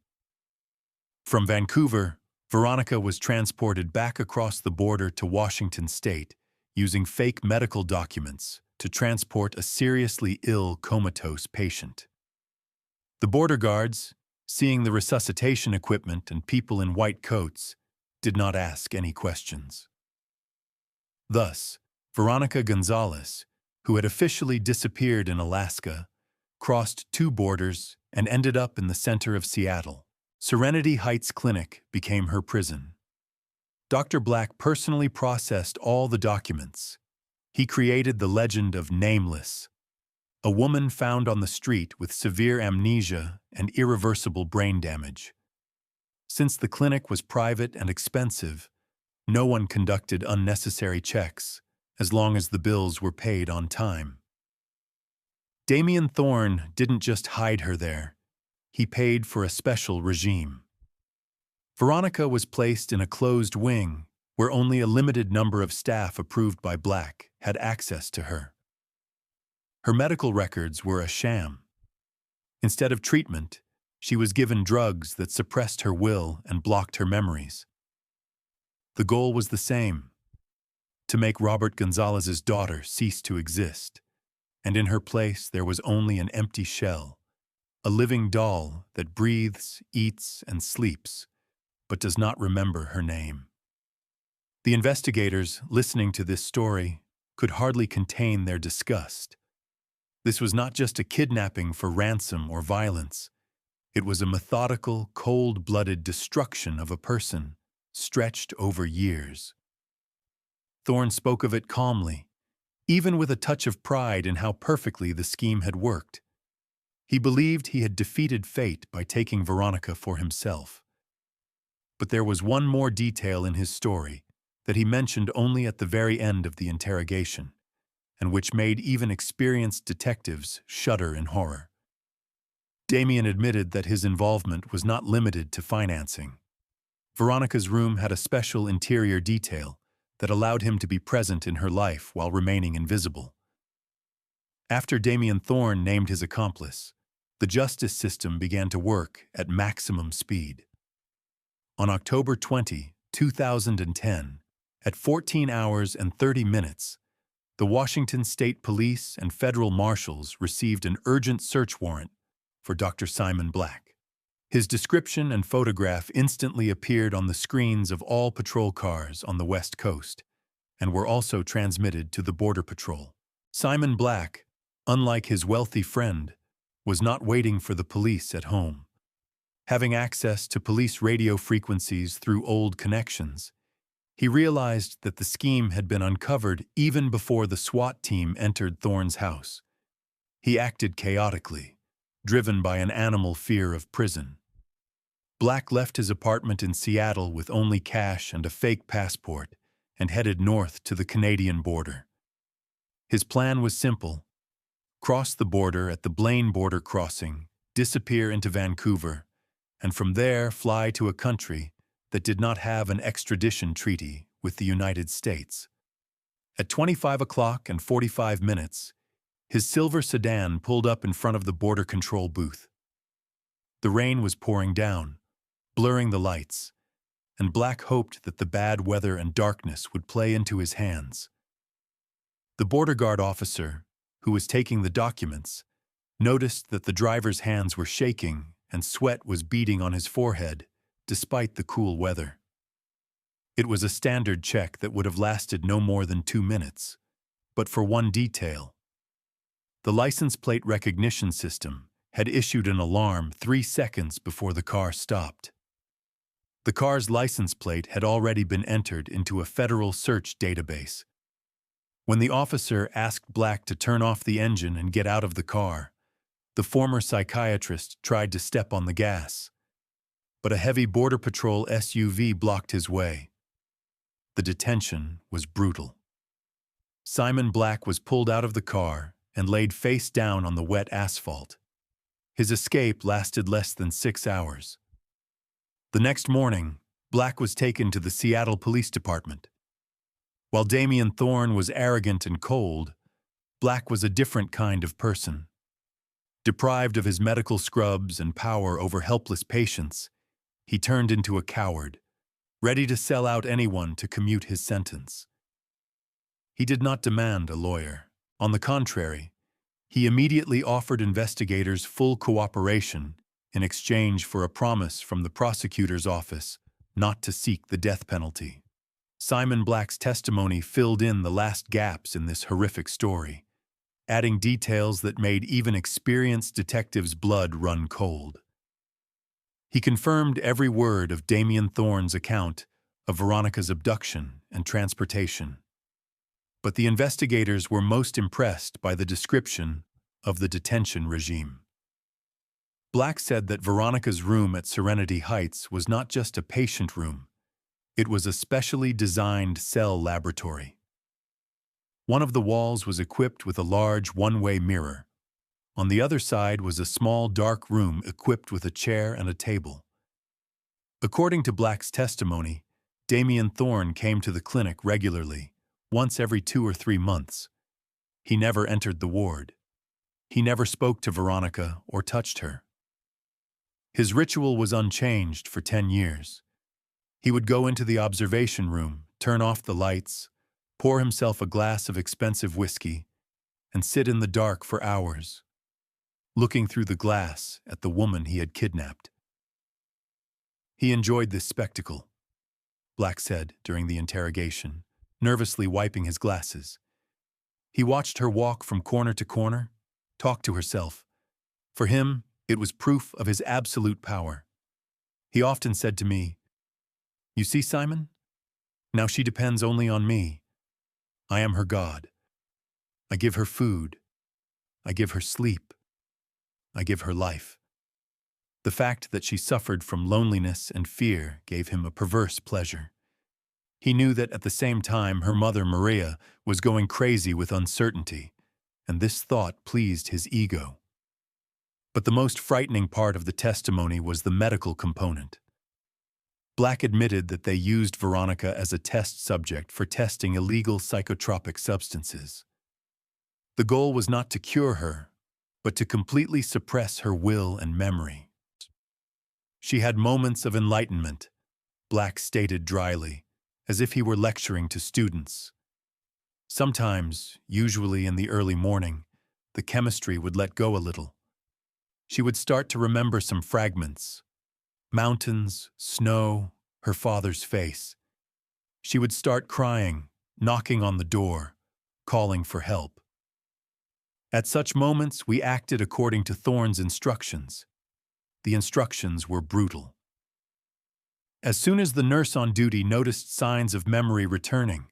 From Vancouver, Veronica was transported back across the border to Washington State using fake medical documents to transport a seriously ill comatose patient. The border guards, seeing the resuscitation equipment and people in white coats, did not ask any questions. Thus, Veronica Gonzalez, who had officially disappeared in Alaska, crossed 2 borders and ended up in the center of Seattle. Serenity Heights Clinic became her prison. Dr. Black personally processed all the documents. He created the legend of Nameless, a woman found on the street with severe amnesia and irreversible brain damage. Since the clinic was private and expensive, no one conducted unnecessary checks as long as the bills were paid on time. Damien Thorne didn't just hide her there. He paid for a special regime. Veronica was placed in a closed wing where only a limited number of staff approved by Black had access to her. Her medical records were a sham. Instead of treatment, she was given drugs that suppressed her will and blocked her memories. The goal was the same: to make Robert Gonzalez's daughter cease to exist, and in her place there was only an empty shell, a living doll that breathes, eats, and sleeps, but does not remember her name. The investigators, listening to this story, could hardly contain their disgust. This was not just a kidnapping for ransom or violence. It was a methodical, cold-blooded destruction of a person, stretched over years. Thorne spoke of it calmly, even with a touch of pride in how perfectly the scheme had worked. He believed he had defeated fate by taking Veronica for himself. But there was one more detail in his story that he mentioned only at the very end of the interrogation, and which made even experienced detectives shudder in horror. Damien admitted that his involvement was not limited to financing. Veronica's room had a special interior detail that allowed him to be present in her life while remaining invisible. After Damien Thorne named his accomplice, the justice system began to work at maximum speed. On October 20, 2010, at 14 hours and 30 minutes, the Washington State Police and federal marshals received an urgent search warrant for Dr. Simon Black. His description and photograph instantly appeared on the screens of all patrol cars on the West Coast and were also transmitted to the Border Patrol. Simon Black, unlike his wealthy friend, was not waiting for the police at home. Having access to police radio frequencies through old connections, he realized that the scheme had been uncovered even before the SWAT team entered Thorne's house. He acted chaotically, driven by an animal fear of prison. Black left his apartment in Seattle with only cash and a fake passport and headed north to the Canadian border. His plan was simple: cross the border at the Blaine border crossing, disappear into Vancouver, and from there fly to a country that did not have an extradition treaty with the United States. At 25:45, his silver sedan pulled up in front of the border control booth. The rain was pouring down, blurring the lights, and Black hoped that the bad weather and darkness would play into his hands. The border guard officer, who was taking the documents, noticed that the driver's hands were shaking and sweat was beading on his forehead, despite the cool weather. It was a standard check that would have lasted no more than 2 minutes, but for one detail. The license plate recognition system had issued an alarm 3 seconds before the car stopped. The car's license plate had already been entered into a federal search database. When the officer asked Black to turn off the engine and get out of the car, the former psychiatrist tried to step on the gas, but a heavy Border Patrol SUV blocked his way. The detention was brutal. Simon Black was pulled out of the car and laid face down on the wet asphalt. His escape lasted less than 6 hours. The next morning, Black was taken to the Seattle Police Department. While Damian Thorne was arrogant and cold, Black was a different kind of person. Deprived of his medical scrubs and power over helpless patients, he turned into a coward, ready to sell out anyone to commute his sentence. He did not demand a lawyer. On the contrary, he immediately offered investigators full cooperation in exchange for a promise from the prosecutor's office not to seek the death penalty. Simon Black's testimony filled in the last gaps in this horrific story, adding details that made even experienced detectives' blood run cold. He confirmed every word of Damian Thorne's account of Veronica's abduction and transportation. But the investigators were most impressed by the description of the detention regime. Black said that Veronica's room at Serenity Heights was not just a patient room, it was a specially designed cell laboratory. One of the walls was equipped with a large one-way mirror. On the other side was a small dark room equipped with a chair and a table. According to Black's testimony, Damian Thorne came to the clinic regularly, once every 2 or 3 months. He never entered the ward. He never spoke to Veronica or touched her. His ritual was unchanged for 10 years. He would go into the observation room, turn off the lights, pour himself a glass of expensive whiskey, and sit in the dark for hours, looking through the glass at the woman he had kidnapped. He enjoyed this spectacle, Black said during the interrogation, nervously wiping his glasses. He watched her walk from corner to corner, talk to herself. For him, it was proof of his absolute power. He often said to me, "You see, Simon? Now she depends only on me. I am her God. I give her food. I give her sleep. I give her life." The fact that she suffered from loneliness and fear gave him a perverse pleasure. He knew that at the same time her mother, Maria, was going crazy with uncertainty, and this thought pleased his ego. But the most frightening part of the testimony was the medical component. Black admitted that they used Veronica as a test subject for testing illegal psychotropic substances. The goal was not to cure her, but to completely suppress her will and memory. She had moments of enlightenment, Black stated dryly, as if he were lecturing to students. Sometimes, usually in the early morning, the chemistry would let go a little. She would start to remember some fragments: mountains, snow, her father's face. She would start crying, knocking on the door, calling for help. At such moments, we acted according to Thorne's instructions. The instructions were brutal. As soon as the nurse on duty noticed signs of memory returning,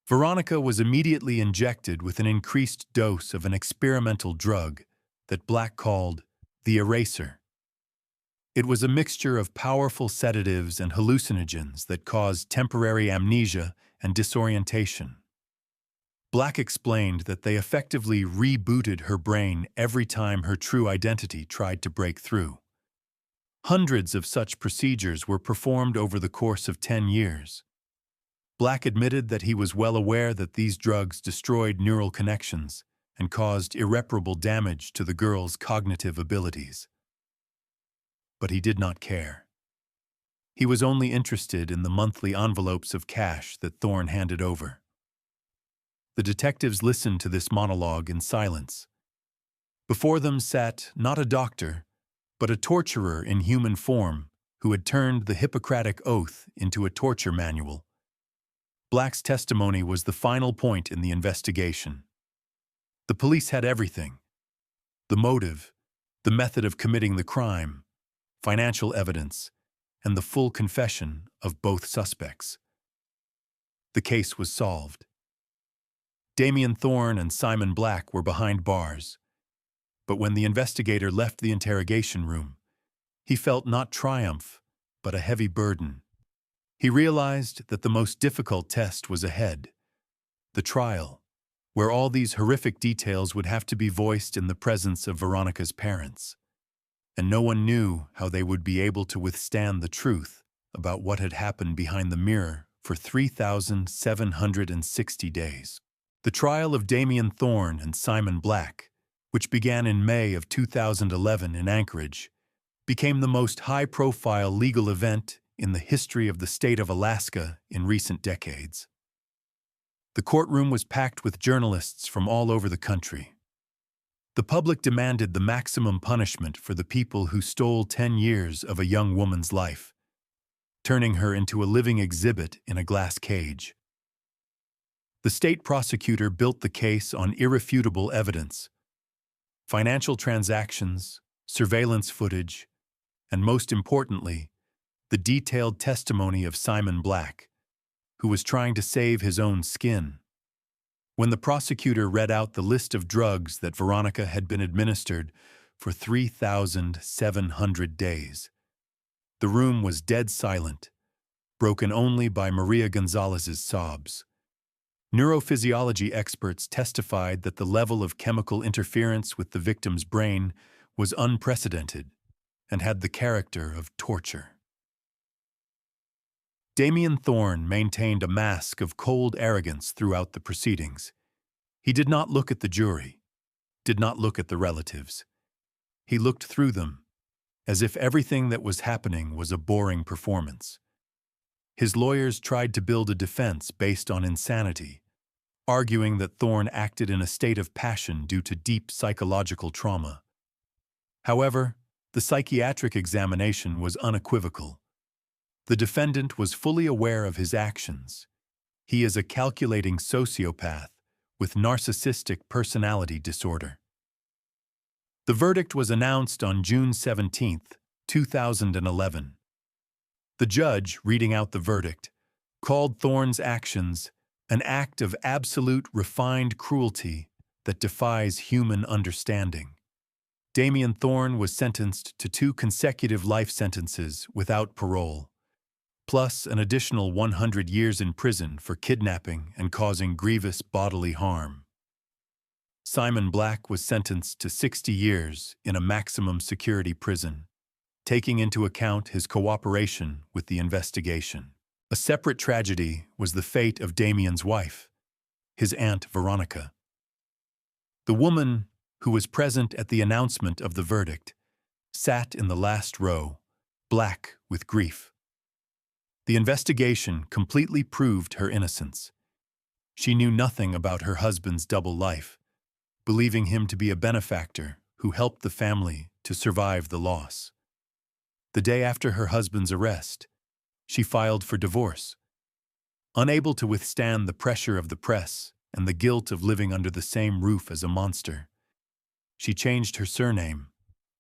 Veronica was immediately injected with an increased dose of an experimental drug that Black called the erasure. It was a mixture of powerful sedatives and hallucinogens that caused temporary amnesia and disorientation. Black explained that they effectively rebooted her brain every time her true identity tried to break through. Hundreds of such procedures were performed over the course of 10 years. Black admitted that he was well aware that these drugs destroyed neural connections and caused irreparable damage to the girl's cognitive abilities. But he did not care. He was only interested in the monthly envelopes of cash that Thorne handed over. The detectives listened to this monologue in silence. Before them sat not a doctor, but a torturer in human form who had turned the Hippocratic Oath into a torture manual. Black's testimony was the final point in the investigation. The police had everything: the motive, the method of committing the crime, financial evidence, and the full confession of both suspects. The case was solved. Damien Thorne and Simon Black were behind bars, but when the investigator left the interrogation room, he felt not triumph, but a heavy burden. He realized that the most difficult test was ahead: the trial, where all these horrific details would have to be voiced in the presence of Veronica's parents. And no one knew how they would be able to withstand the truth about what had happened behind the mirror for 3,760 days. The trial of Damien Thorne and Simon Black, which began in May of 2011 in Anchorage, became the most high-profile legal event in the history of the state of Alaska in recent decades. The courtroom was packed with journalists from all over the country. The public demanded the maximum punishment for the people who stole 10 years of a young woman's life, turning her into a living exhibit in a glass cage. The state prosecutor built the case on irrefutable evidence: financial transactions, surveillance footage, and most importantly, the detailed testimony of Simon Black, who was trying to save his own skin. When the prosecutor read out the list of drugs that Veronica had been administered for 3,700 days, the room was dead silent, broken only by Maria Gonzalez's sobs. Neurophysiology experts testified that the level of chemical interference with the victim's brain was unprecedented and had the character of torture. Damien Thorne maintained a mask of cold arrogance throughout the proceedings. He did not look at the jury, did not look at the relatives. He looked through them, as if everything that was happening was a boring performance. His lawyers tried to build a defense based on insanity, arguing that Thorne acted in a state of passion due to deep psychological trauma. However, the psychiatric examination was unequivocal. The defendant was fully aware of his actions. He is a calculating sociopath with narcissistic personality disorder. The verdict was announced on June 17, 2011. The judge, reading out the verdict, called Thorne's actions an act of absolute refined cruelty that defies human understanding. Damien Thorne was sentenced to 2 consecutive life sentences without parole, plus an additional 100 years in prison for kidnapping and causing grievous bodily harm. Simon Black was sentenced to 60 years in a maximum security prison, taking into account his cooperation with the investigation. A separate tragedy was the fate of Damien's wife, his aunt Veronica. The woman, who was present at the announcement of the verdict, sat in the last row, black with grief. The investigation completely proved her innocence. She knew nothing about her husband's double life, believing him to be a benefactor who helped the family to survive the loss. The day after her husband's arrest, she filed for divorce. Unable to withstand the pressure of the press and the guilt of living under the same roof as a monster, she changed her surname,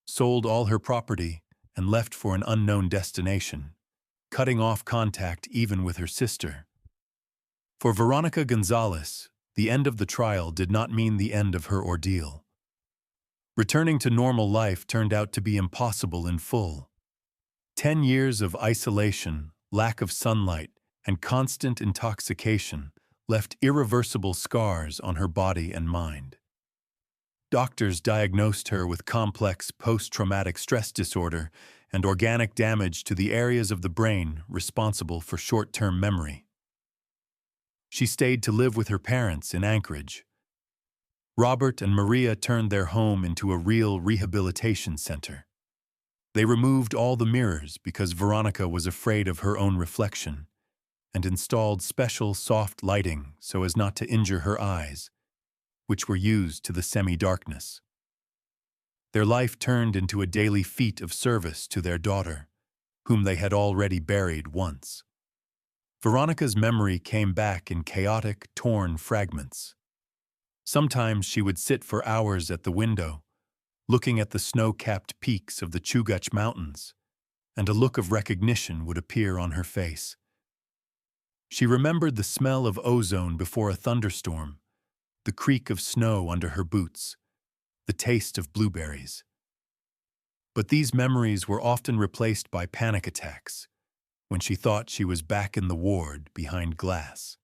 sold all her property, and left for an unknown destination, cutting off contact even with her sister. For Veronica Gonzalez, the end of the trial did not mean the end of her ordeal. Returning to normal life turned out to be impossible in full. 10 years of isolation, lack of sunlight, and constant intoxication left irreversible scars on her body and mind. Doctors diagnosed her with complex post-traumatic stress disorder and organic damage to the areas of the brain responsible for short-term memory. She stayed to live with her parents in Anchorage. Robert and Maria turned their home into a real rehabilitation center. They removed all the mirrors because Veronica was afraid of her own reflection, and installed special soft lighting so as not to injure her eyes, which were used to the semi-darkness. Their life turned into a daily feat of service to their daughter, whom they had already buried once. Veronica's memory came back in chaotic, torn fragments. Sometimes she would sit for hours at the window, looking at the snow-capped peaks of the Chugach Mountains, and a look of recognition would appear on her face. She remembered the smell of ozone before a thunderstorm, the creak of snow under her boots, the taste of blueberries. But these memories were often replaced by panic attacks, when she thought she was back in the ward behind glass.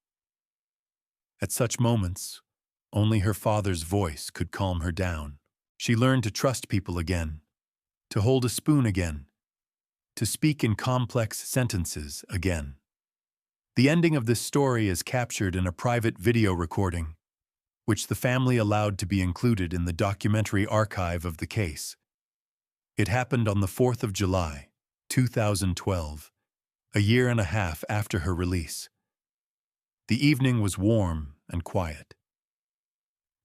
At such moments, only her father's voice could calm her down. She learned to trust people again, to hold a spoon again, to speak in complex sentences again. The ending of this story is captured in a private video recording, which the family allowed to be included in the documentary archive of the case. It happened on the 4th of July, 2012, a year and a half after her release. The evening was warm and quiet.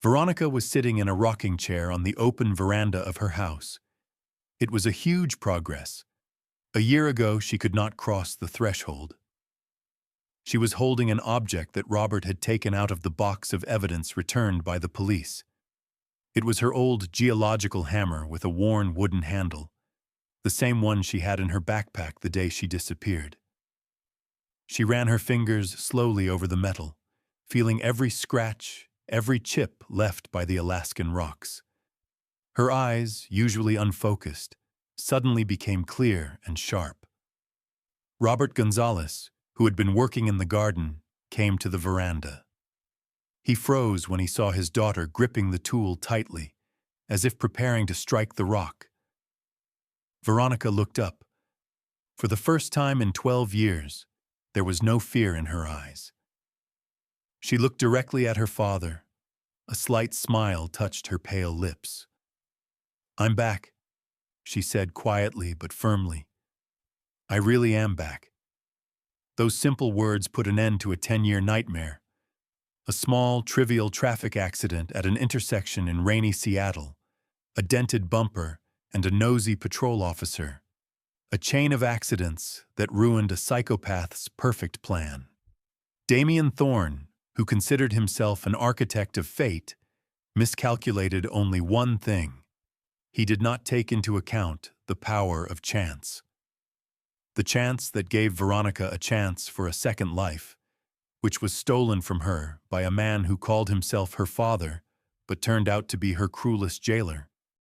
Veronica was sitting in a rocking chair on the open veranda of her house. It was a huge progress. A year ago, she could not cross the threshold. She was holding an object that Robert had taken out of the box of evidence returned by the police. It was her old geological hammer with a worn wooden handle, the same one she had in her backpack the day she disappeared. She ran her fingers slowly over the metal, feeling every scratch, every chip left by the Alaskan rocks. Her eyes, usually unfocused, suddenly became clear and sharp. Robert Gonzalez, who had been working in the garden, came to the veranda. He froze when he saw his daughter gripping the tool tightly, as if preparing to strike the rock. Veronica looked up. For the first time in 12 years, there was no fear in her eyes. She looked directly at her father. A slight smile touched her pale lips. "I'm back," she said quietly but firmly. "I really am back." Those simple words put an end to a 10-year nightmare. A small, trivial traffic accident at an intersection in rainy Seattle, a dented bumper, and a nosy patrol officer. A chain of accidents that ruined a psychopath's perfect plan. Damien Thorne, who considered himself an architect of fate, miscalculated only one thing. He did not take into account the power of chance. The chance that gave Veronica a chance for a second life, which was stolen from her by a man who called himself her father, but turned out to be her cruelest jailer.